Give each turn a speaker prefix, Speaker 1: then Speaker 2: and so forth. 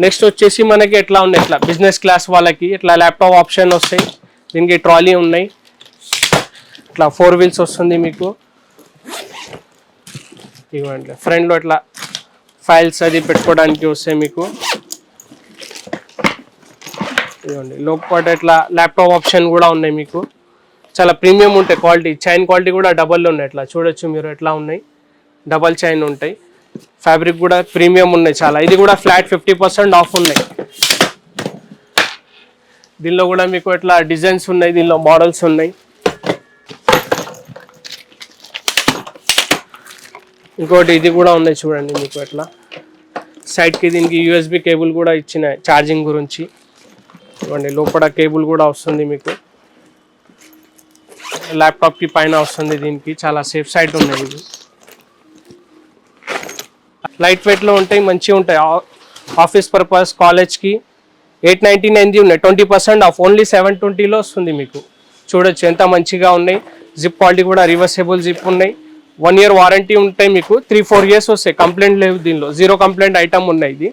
Speaker 1: Next వచ్చేసి మనకి ఎట్లా ఉన్నాయి, ఇట్లా బిజినెస్ క్లాస్ వాళ్ళకి ఇట్లా ల్యాప్టాప్ ఆప్షన్ వస్తాయి. దీనికి ట్రాలీ ఉన్నాయి, ఇట్లా 4 వీల్స్ వస్తుంది మీకు. ఇవ్వండి ఫ్రంట్లో ఇట్లా ఫైల్స్ అది పెట్టుకోవడానికి వస్తాయి మీకు. ఇవ్వండి లోపల ఇట్లా ల్యాప్టాప్ ఆప్షన్ కూడా ఉన్నాయి మీకు. చాలా ప్రీమియం ఉంటాయి క్వాలిటీ, చైన్ క్వాలిటీ కూడా డబల్ ఉన్నాయి. ఇట్లా చూడొచ్చు మీరు ఎట్లా ఉన్నాయి, డబల్ చైన్ ఉంటాయి. ఫ్యాబ్రిక్ కూడా ప్రీమియం ఉన్నాయి చాలా. ఇది కూడా ఫ్లాట్ 50% ఆఫ్ ఉన్నాయి. దీనిలో కూడా మీకు ఇట్లా డిజైన్స్ ఉన్నాయి, దీనిలో మోడల్స్ ఉన్నాయి. ఇంకోటి ఇది కూడా ఉన్నాయి చూడండి మీకు. ఎట్లా సైడ్కి దీనికి USB కేబుల్ కూడా ఇచ్చిన ఛార్జింగ్ గురించి. ఇవ్వండి లోపల కేబుల్ కూడా వస్తుంది మీకు. ల్యాప్టాప్కి పైన వస్తుంది దీనికి. చాలా సేఫ్ సైడ్ ఉన్నాయి ఇది. లైట్ వెయిట్లో ఉంటాయి, మంచిగా ఉంటాయి. ఆఫీస్ పర్పస్ కాలేజ్కి 899 ఉన్నాయి. 20% ఆఫ్, ఓన్లీ 720లో వస్తుంది మీకు. చూడొచ్చు ఎంత మంచిగా ఉన్నాయి. జిప్ క్వాలిటీ కూడా రివర్సబుల్ జిప్ ఉన్నాయి. 1 year వారంటీ ఉంటాయి మీకు. 3-4 years వస్తాయి. కంప్లైంట్ లేవు దీనిలో, 0 కంప్లైంట్ ఐటమ్ ఉన్నాయి ఇది.